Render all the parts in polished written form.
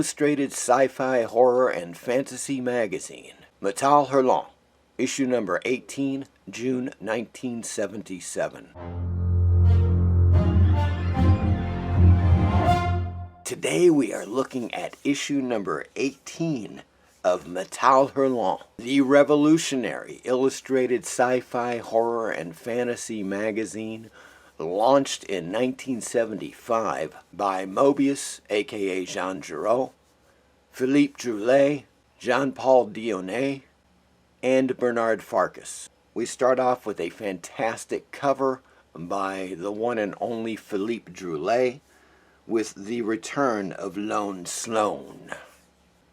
illustrated sci-fi horror and fantasy magazine, Metal Hurlant, issue number 18, June 1977. Today we are looking at issue number 18 of Metal Hurlant, the revolutionary illustrated sci-fi horror and fantasy magazine launched in 1975 by MOEBIUS, aka Jean Giraud, Philippe Druillet, Jean-Paul Dionnet, and Bernard Farkas. We start off with a fantastic cover by the one and only Philippe Druillet with the return of Lone Sloan.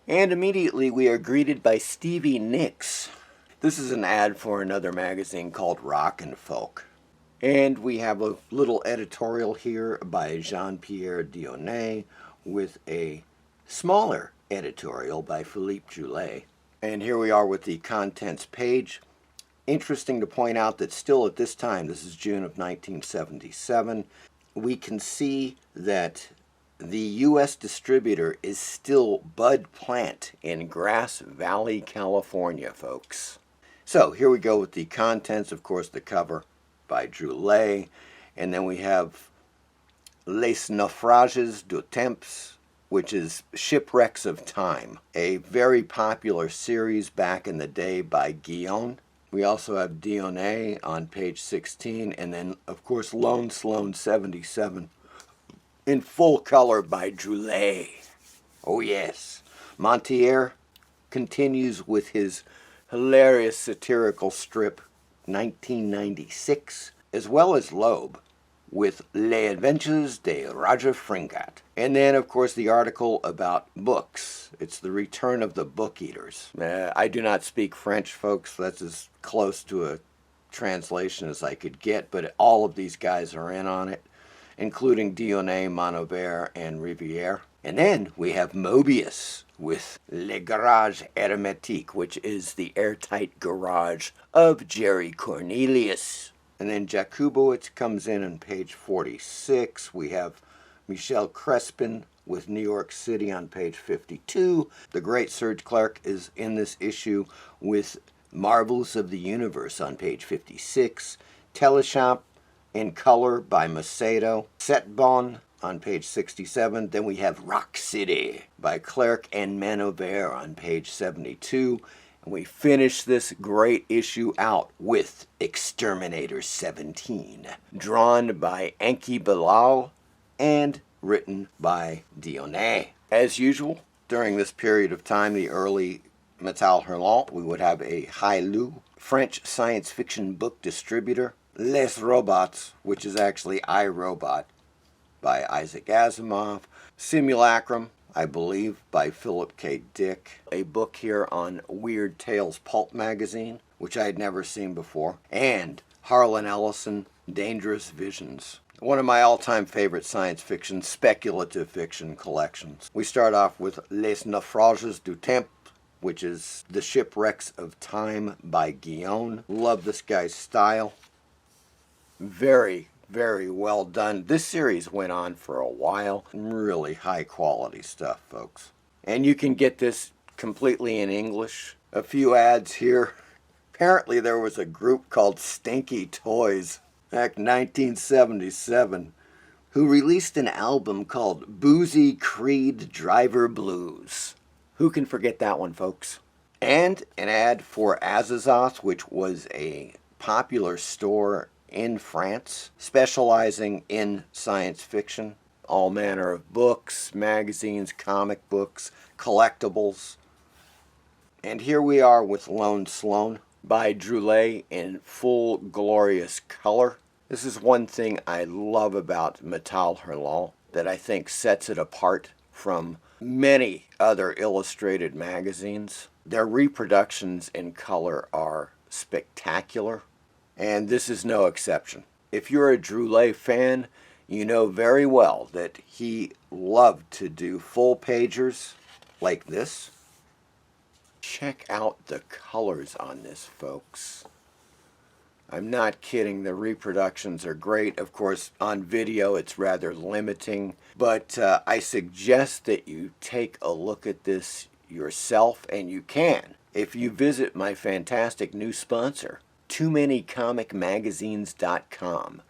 And immediately we are greeted by Stevie Nicks. This is an ad for another magazine called Rock and Folk. And we have a little editorial here by Jean-Pierre Dionnet with a smaller editorial by Philippe Druillet. And here we are with the contents page. Interesting to point out that still at this time, this is June of 1977, we can see that the U.S. distributor is still Bud Plant in Grass Valley, California, folks. So here we go with the contents, of course, the cover by Druillet, and then we have Les Naufrages du Temps, which is Shipwrecks of Time, a very popular series back in the day by Guillaume. We also have Dionnet on page 16, and then, of course, Lone Sloan 77 in full color by Druillet. Oh, yes. Montier continues with his hilarious satirical strip 1996, as well as Loeb with Les Adventures de Roger Fringat. And then, of course, the article about books. It's the return of the book eaters. I do not speak French, folks. That's as close to a translation as I could get, but all of these guys are in on it, including Dionnet, Monobert, and Riviere. And then we have Moebius with Le Garage Hermétique, which is the airtight garage of Jerry Cornelius. And then Jakubowicz comes in on page 46. We have Michel Crespin with New York City on page 52. The great Serge Clerc is in this issue with Marvels of the Universe on page 56. Teleshop in color by Macedo. Setbon on page 67. Then we have Rock City by Clerc and Manobert on page 72. And we finish this great issue out with Exterminator 17, drawn by Enki Bilal and written by Dionnet. As usual, during this period of time, the early Metal Hurlant, we would have a Hailu, French science fiction book distributor, Les Robots, which is actually iRobot, by Isaac Asimov, Simulacrum, I believe, by Philip K. Dick, a book here on Weird Tales Pulp magazine, which I had never seen before, and Harlan Ellison, Dangerous Visions, one of my all-time favorite science fiction, speculative fiction collections. We start off with Les Naufrages du Temps, which is The Shipwrecks of Time by Guillaume. Love this guy's style. Very, very well done. This series went on for a while. Really high quality stuff, folks. And you can get this completely in English. A few ads here. Apparently there was a group called Stinky Toys back in 1977 who released an album called Boozy Creed Driver Blues. Who can forget that one, folks? And an ad for Azazoth, which was a popular store in France, specializing in science fiction, all manner of books, magazines, comic books, collectibles. And here we are with Lone Sloan by Druillet in full glorious color. This is one thing I love about Metal Hurlant that I think sets it apart from many other illustrated magazines. Their reproductions in color are spectacular, and this is no exception. If you're a Druillet fan, you know very well that he loved to do full pagers like this. Check out the colors on this, folks. I'm not kidding, the reproductions are great. Of course, on video it's rather limiting, but I suggest that you take a look at this yourself, and you can if you visit my fantastic new sponsor, TooManyComicMagazines.com.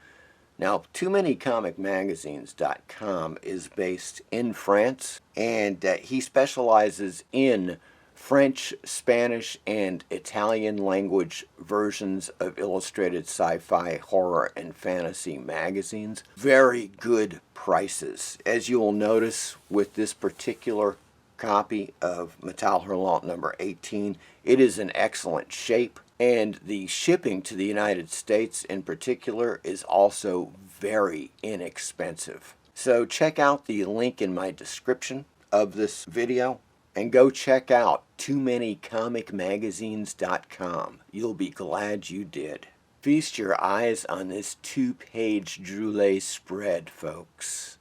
Now, TooManyComicMagazines.com is based in France, and he specializes in French, Spanish, and Italian language versions of illustrated sci-fi, horror, and fantasy magazines. Very good prices. As you will notice with this particular copy of Metal Hurlant number 18, it is in excellent shape, and the shipping to the United States in particular is also very inexpensive. So check out the link in my description of this video and go check out TooManyComicMagazines.com. You'll be glad you did. Feast your eyes on this 2-page Druillet spread, folks.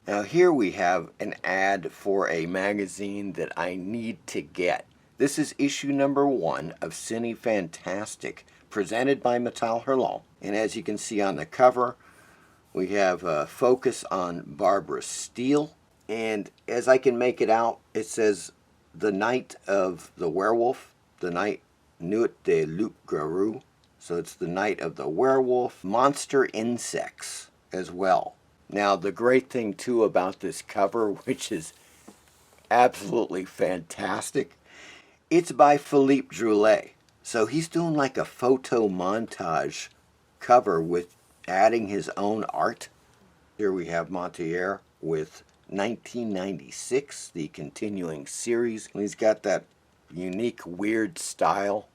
Now here we have an ad for a magazine that I need to get. This is issue number 1 of Cine Fantastic, presented by Metal Hurlant. And as you can see on the cover, we have a focus on Barbara Steele. And as I can make it out, it says the night of the werewolf, the night Nuit de Loup-Garou. So it's the night of the werewolf, monster insects as well. Now, the great thing, too, about this cover, which is absolutely fantastic, it's by Philippe Druillet. So he's doing like a photo montage cover with adding his own art. Here we have Montier with 1996, the continuing series. And he's got that unique, weird style.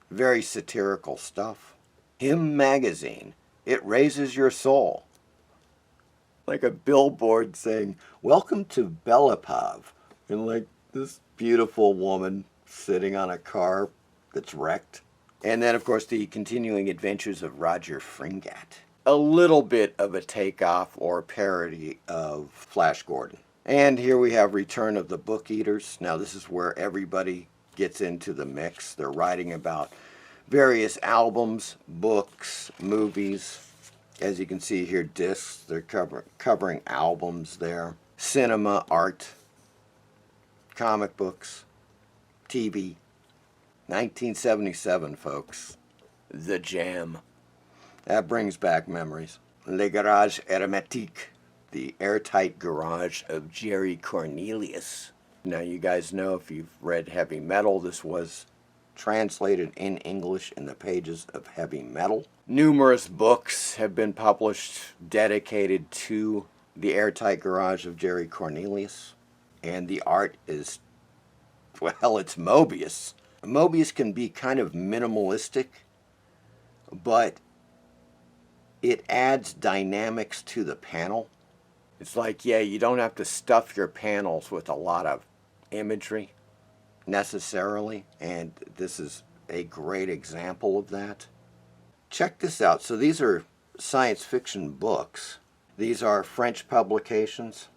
Very satirical stuff. Him Magazine, it raises your soul. Like a billboard saying, "Welcome to Belapov." And like this beautiful woman sitting on a car that's wrecked. And then, of course, the continuing adventures of Roger Fringat. A little bit of a takeoff or parody of Flash Gordon. And here we have Return of the Book Eaters. Now, this is where everybody gets into the mix. They're writing about various albums, books, movies. As you can see here, discs. They're covering albums there. Cinema, art, comic books, TV. 1977, folks. The Jam. That brings back memories. Le Garage Hermétique, the airtight garage of Jerry Cornelius. Now, you guys know, if you've read heavy metal, this was translated in English in the pages of Heavy Metal. Numerous books have been published dedicated to the airtight garage of Jerry Cornelius. And the art is, well, it's MOEBIUS. MOEBIUS can be kind of minimalistic, but it adds dynamics to the panel. It's like, yeah, you don't have to stuff your panels with a lot of imagery necessarily, and this is a great example of that. Check this out. So these are science fiction books. These are French publications.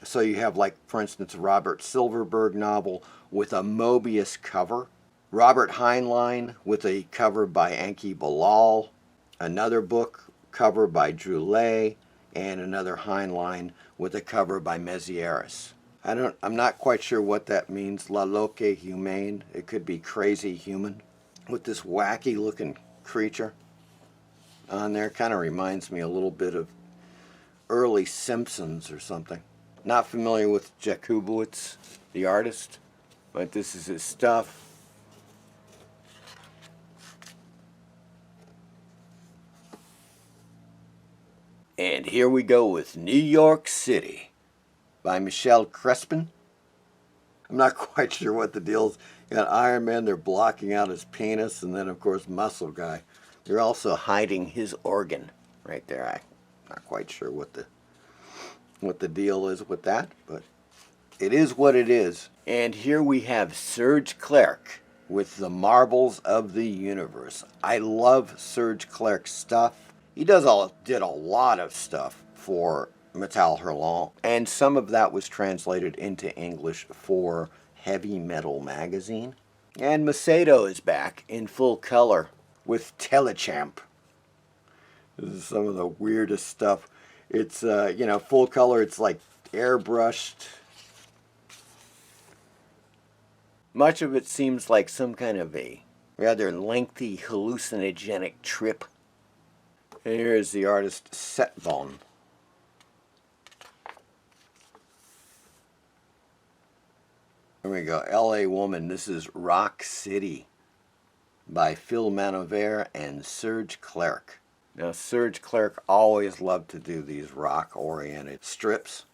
So you have, like, for instance, a Robert Silverberg novel with a MOEBIUS cover. Robert Heinlein with a cover by Enki Bilal. Another book cover by Druillet, and another Heinlein with a cover by Mézières. I'm not quite sure what that means. La Loque Humaine. It could be crazy human. With this wacky looking creature on there. Kind of reminds me a little bit of early Simpsons or something. Not familiar with Jakubowicz, the artist, but this is his stuff. And here we go with New York City by Michel Crespin. I'm not quite sure what the deal is. You got Iron Man, they're blocking out his penis, and then, of course, Muscle Guy. They're also hiding his organ right there. I'm not quite sure what the deal is with that, but it is what it is. And here we have Serge Clerc with The Marbles of the Universe. I love Serge Clerc's stuff. He did a lot of stuff for Metal Hurlant, and some of that was translated into English for Heavy Metal magazine. And Macedo is back in full color with Telechamp. This is some of the weirdest stuff. It's, full color. It's like airbrushed. Much of it seems like some kind of a rather lengthy hallucinogenic trip. And here is the artist Setbone. Here we go, LA Woman. This is Rock City by Phil Manover and Serge Clerc. Now, Serge Clerc always loved to do these rock-oriented strips.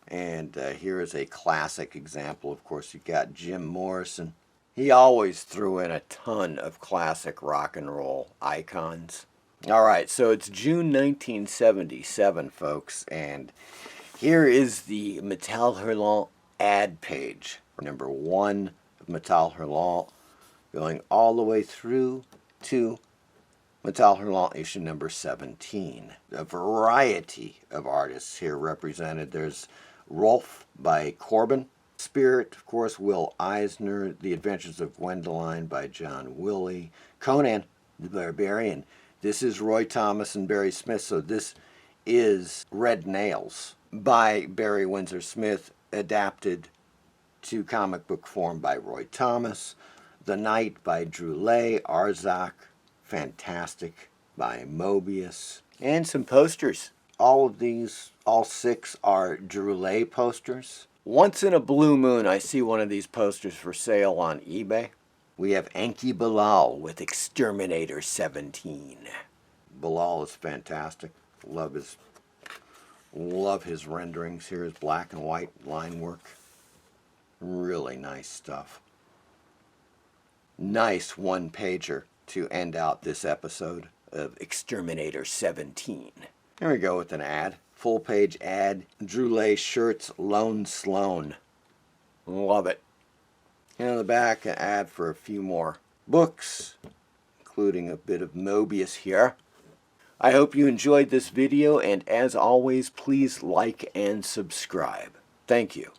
And here is a classic example. Of course, you got Jim Morrison. He always threw in a ton of classic rock and roll icons. All right, so it's June 1977, folks. And here is the Metal Hurlant ad page. Number 1 of Metal Hurlant, going all the way through to Metal Hurlant issue number 17. A variety of artists here represented. There's Rolf by Corbin, Spirit, of course, Will Eisner, The Adventures of Gwendoline by John Willie, Conan the Barbarian. This is Roy Thomas and Barry Smith, so this is Red Nails by Barry Windsor Smith, adapted to comic book form by Roy Thomas. The Night by Druillet, Arzak, fantastic, by MOEBIUS. And some posters. All of these, all 6 are Druillet posters. Once in a blue moon, I see one of these posters for sale on eBay. We have Enki Bilal with Exterminator 17. Bilal is fantastic. Love his renderings. Here's black and white line work. Really nice stuff. Nice one-pager to end out this episode of Exterminator 17. Here we go with an ad. Full-page ad. Druillet shirts, Lone Sloan. Love it. And on the back, an ad for a few more books, including a bit of MOEBIUS here. I hope you enjoyed this video, and as always, please like and subscribe. Thank you.